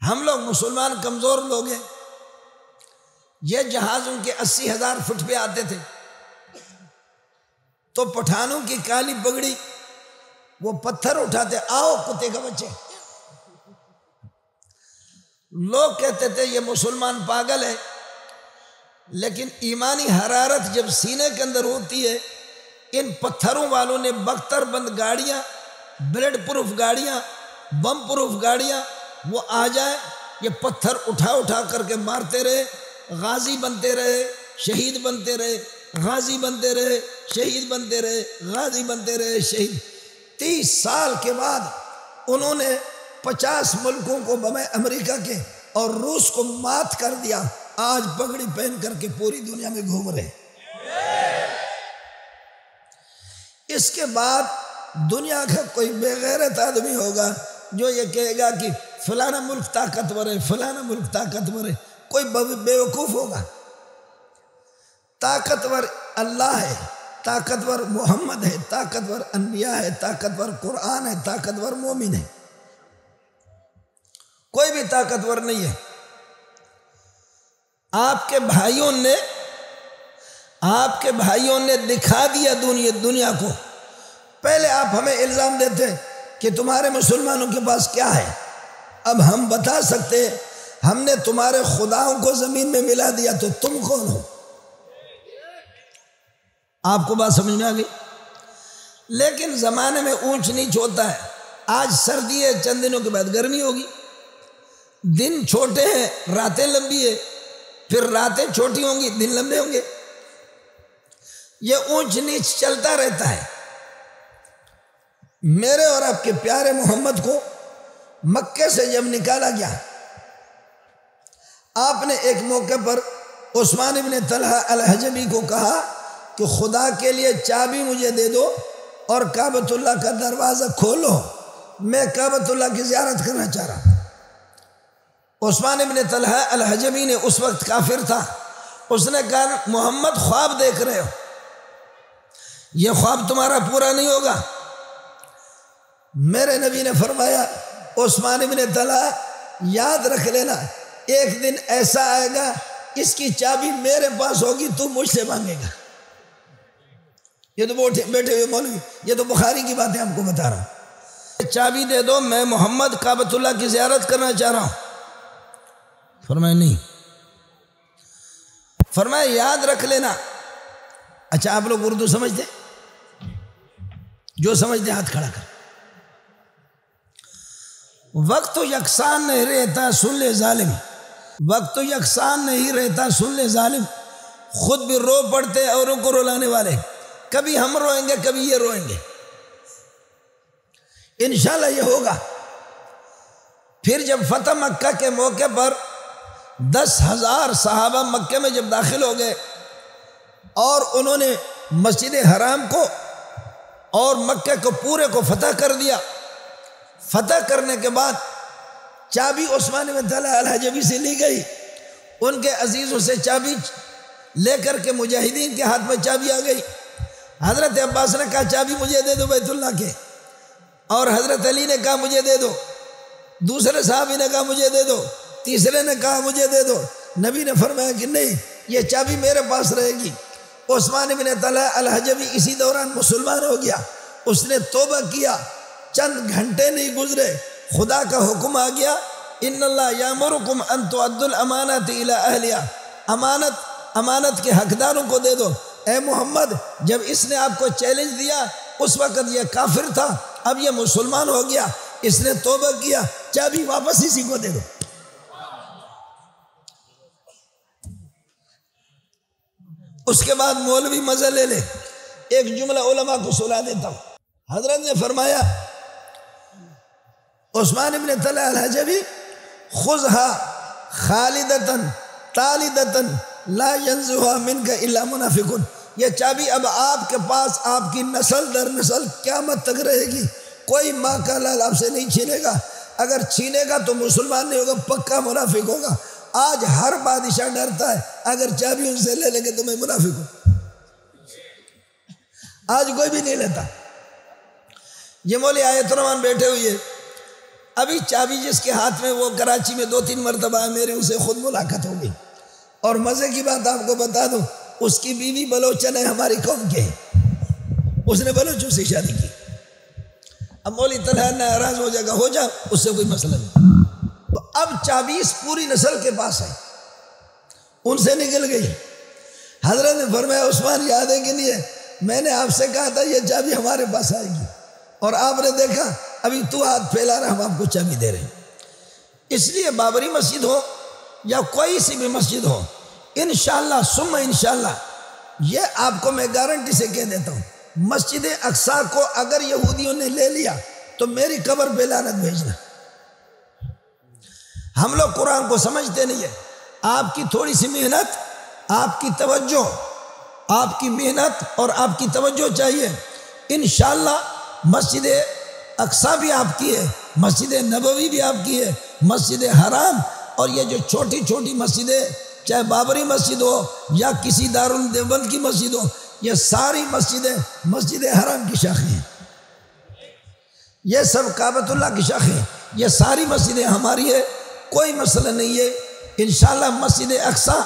ہم لوگ مسلمان کمزور لوگ ہیں، یہ جہاز ان کے 80,000 فٹ پہ آتے تھے تو پٹھانوں کی کالی پگڑی، وہ پتھر اٹھاتے، آؤ کتے کا بچے، لوگ کہتے تھے یہ مسلمان پاگل ہے، لیکن ایمانی حرارت جب سینے کے اندر ہوتی ہے، ان پتھروں والوں نے بختر بند گاڑیاں، بلڈ پروف گاڑیاں، بم پروف گاڑیاں، وہ آ جائے یہ پتھر اٹھا اٹھا کر کے مارتے رہے، غازی بنتے رہے، شہید بنتے رہے، غازی بنتے رہے، شہید بنتے رہے، غازی بنتے رہے، شہید۔ 30 سال کے بعد انہوں نے 50 ملکوں کو بمیں امریکہ کے اور روس کو مات کر دیا، آج پگڑی پہن کر کے پوری دنیا میں گھوم رہے۔ اس کے بعد دنیا کا کوئی بے غیرت آدمی ہوگا جو یہ کہے گا کہ فلانا ملک طاقتور ہے، فلانا ملک طاقتور ہے، کوئی بے وقوف ہوگا؟ طاقتور اللہ ہے، طاقتور محمد ہے، طاقتور انبیاء ہے، طاقتور قرآن ہے، طاقتور مومن ہے، کوئی بھی طاقتور نہیں ہے۔ آپ کے بھائیوں نے دکھا دیا دنیا کو۔ پہلے آپ ہمیں الزام دیتے کہ تمہارے مسلمانوں کے پاس کیا ہے، اب ہم بتا سکتے ہم نے تمہارے خداؤں کو زمین میں ملا دیا، تو تم کون ہو؟ آپ کو بات سمجھ میں آ گئی؟ لیکن زمانے میں اونچ نیچ ہوتا ہے، آج سردی ہے، چند دنوں کے بعد گرمی ہوگی، دن چھوٹے ہیں، راتیں لمبی ہے، پھر راتیں چھوٹی ہوں گی، دن لمبے ہوں گے، یہ اونچ نیچ چلتا رہتا ہے۔ میرے اور آپ کے پیارے محمد کو مکے سے جب نکالا گیا، آپ نے ایک موقع پر عثمان ابن طلحہ الحجبی کو کہا کہ خدا کے لیے چابی مجھے دے دو اور کعبۃ اللہ کا دروازہ کھولو، میں کعبۃ اللہ کی زیارت کرنا چاہ رہا ہوں۔ عثمان ابن طلحہ الحجبی نے اس وقت کافر تھا، اس نے کہا محمد خواب دیکھ رہے ہو، یہ خواب تمہارا پورا نہیں ہوگا۔ میرے نبی نے فرمایا عثمان ابن طلحہ یاد رکھ لینا، ایک دن ایسا آئے گا اس کی چابی میرے پاس ہوگی، تو مجھ سے مانگے گا۔ یہ تو بیٹھے ہوئے مولوی، یہ تو بخاری کی باتیں ہم کو بتا رہا ہوں۔ چابی دے دو، میں محمد کعبۃ اللہ کی زیارت کرنا چاہ رہا ہوں۔ فرمایا نہیں، فرمایا یاد رکھ لینا۔ اچھا آپ لوگ اردو سمجھتے؟ جو سمجھتے ہاتھ کھڑا کر۔ وقت یکساں نہیں رہتا سن لے ظالم، وقت یکساں نہیں رہتا سن لے ظالم، خود بھی رو پڑتے اوروں کو رلانے والے، کبھی ہم روئیں گے کبھی یہ روئیں گے، انشاءاللہ یہ ہوگا۔ پھر جب فتح مکہ کے موقع پر 10,000 صحابہ مکے میں جب داخل ہو گئے اور انہوں نے مسجد حرام کو اور مکے کو پورے کو فتح کر دیا، فتح کرنے کے بعد چابی عثمان بن طلحہ الحجبی سے لی گئی، ان کے عزیزوں سے چابی لے کر کے مجاہدین کے ہاتھ میں چابی آ گئی۔ حضرت عباس نے کہا چابی مجھے دے دو بیت اللہ کے، اور حضرت علی نے کہا مجھے دے دو، دوسرے صحابی نے کہا مجھے دے دو، تیسرے نے کہا مجھے دے دو۔ نبی نے فرمایا کہ نہیں، یہ چابی میرے پاس رہے گی۔ عثمان بن طلحہ الحجبی اسی دوران مسلمان ہو گیا، اس نے توبہ کیا، چند گھنٹے نہیں گزرے خدا کا حکم آ گیا، ان اللہ یامرکم ان تؤدوا الامانات الی اہلہا، امانت کے حقداروں کو دے دو۔ اے محمد، جب اس نے آپ کو چیلنج دیا اس وقت یہ کافر تھا، اب یہ مسلمان ہو گیا، اس نے توبہ کیا، چابی واپس اسی کو دے دو۔ اس کے بعد مولوی مزہ لے لے، ایک جملہ علماء کو سنا دیتا ہوں۔ حضرت نے فرمایا عثمان ابن طلحہ الحجبی خذها خالدتن طالدتن لا ينزعها منك الا منافق، یہ چابی اب آپ کے پاس آپ کی نسل در نسل قیامت تک رہے گی، کوئی ماں کا لال آپ سے نہیں چھینے گا، اگر چھینے گا تو مسلمان نہیں ہوگا، پکا منافق ہوگا۔ آج ہر بادشاہ ڈرتا ہے اگر چابی ان سے لے لیں گے تو میں منافق ہوں، آج کوئی بھی نہیں لیتا۔ یہ مولوی آیت الرحمان بیٹھے ہوئے ابھی چابی جس کے ہاتھ میں وہ کراچی میں 2-3 مرتبہ میرے اسے خود ملاقات ہو گئی. اور مزے کی بات آپ کو بتا دوں، اس کی بیوی بلوچن ہے، ہماری قوم کے ہیں، اس نے بلوچوں سے شادی کی. اب مولوی طلحہ ناراض ہو جائے گا، ہو جا، اس سے کوئی مسئلہ نہیں. تو اب چابیس پوری نسل کے پاس ہے، ان سے نکل گئی. حضرت نے فرمایا عثمان یاد ہے کہ نہیں ہے، میں نے آپ سے کہا تھا یہ چابی ہمارے پاس آئے گی، اور آپ نے دیکھا ابھی تو ہاتھ پھیلا رہا، ہم آپ کو چابی دے رہے ہیں. اس لیے بابری مسجد ہو یا کوئی سی بھی مسجد ہو، انشاءاللہ ثم انشاءاللہ یہ آپ کو میں گارنٹی سے کہہ دیتا ہوں، مسجد اقصی کو اگر یہودیوں نے لے لیا تو میری قبر پہ لعنت بھیجنا. ہم لوگ قرآن کو سمجھتے نہیں ہیں. آپ کی تھوڑی سی محنت، آپ کی توجہ، آپ کی محنت اور آپ کی توجہ چاہیے. انشاءاللہ مسجد اقصی بھی آپ کی ہے، مسجد نبوی بھی آپ کی ہے، مسجد حرام اور یہ جو چھوٹی چھوٹی مسجدیں، چاہے بابری مسجد ہو یا کسی دارالدیوبند کی مسجد ہو، یہ ساری مسجدیں مسجد حرام کی شاخیں ہیں. یہ سب کعبۃ اللہ کی شاخیں ہیں. یہ ساری مسجدیں ہماری ہے، کوئی مسئلہ نہیں ہے. انشاءاللہ مسجد اقصی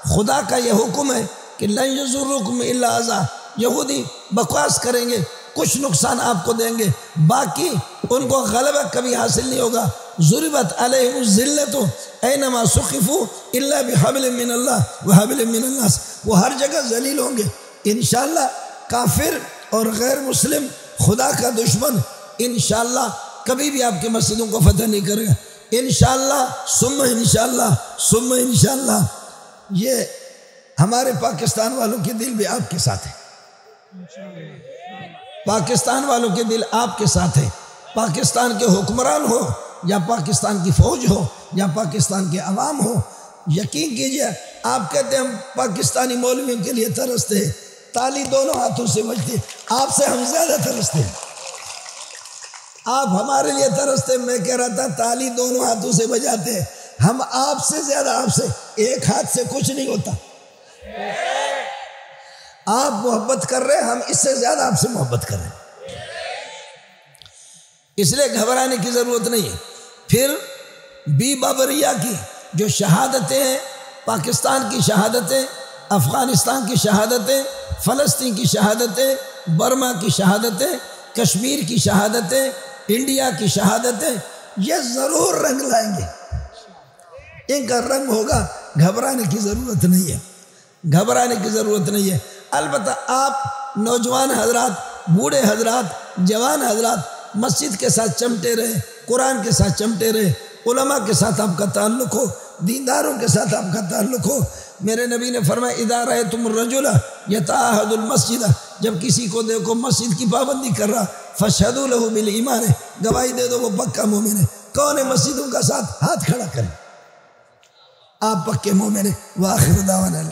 خدا کا یہ حکم ہے کہ لن یضرکم الا اذی. یہودی بکواس کریں گے، کچھ نقصان آپ کو دیں گے، باقی ان کو غلبہ کبھی حاصل نہیں ہوگا. ضربت علیہم الذلۃ اینما ثقفوا الا بحبل من اللہ وحبل من الناس. وہ ہر جگہ ذلیل ہوں گے. انشاءاللہ کافر اور غیر مسلم، خدا کا دشمن انشاءاللہ کبھی بھی آپ کی مسجدوں کو فتح نہیں کرے گا. انشاءاللہ ثم انشاءاللہ ثم انشاءاللہ. یہ ہمارے پاکستان والوں کے دل بھی آپ کے ساتھ ہے، پاکستان والوں کے دل آپ کے ساتھ ہے. پاکستان کے حکمران ہو یا پاکستان کی فوج ہو یا پاکستان کے عوام ہو، یقین کیجئے آپ کہتے ہیں ہم پاکستانی مولویوں کے لیے ترستے ہیں، تالی دونوں ہاتھوں سے بجتی ہے. آپ سے ہم زیادہ ترستے ہیں، آپ ہمارے لیے ترستے. میں کہہ رہا تھا تالی دونوں ہاتھوں سے بجاتے ہیں، ہم آپ سے زیادہ، آپ سے ایک ہاتھ سے کچھ نہیں ہوتا. آپ محبت کر رہے ہیں، ہم اس سے زیادہ آپ سے محبت کر رہے ہیں، اس لیے گھبرانے کی ضرورت نہیں ہے. پھر بی بابریہ کی جو شہادتیں ہیں، پاکستان کی شہادتیں، افغانستان کی شہادتیں، فلسطین کی شہادتیں، برما کی شہادتیں، کشمیر کی شہادتیں، انڈیا کی شہادتیں، یہ ضرور رنگ لائیں گے. ان کا رنگ ہوگا، گھبرانے کی ضرورت نہیں ہے، گھبرانے کی ضرورت نہیں ہے. البتہ آپ نوجوان حضرات، بوڑھے حضرات، جوان حضرات مسجد کے ساتھ چمٹے رہے، قرآن کے ساتھ چمٹے رہے، علماء کے ساتھ آپ کا تعلق ہو، دینداروں کے ساتھ آپ کا تعلق ہو. میرے نبی نے فرمایا اذا رأیتم الرجل یتعاہد المسجد، جب کسی کو دیکھو مسجد کی پابندی کر رہا، فاشہدوا لہ بالایمان، گواہی دے دو وہ پکا مومن ہے. کون ہے مسجدوں کا ساتھ؟ ہاتھ کھڑا کریں، آپ پکے مومن ہیں. وآخر دعوانا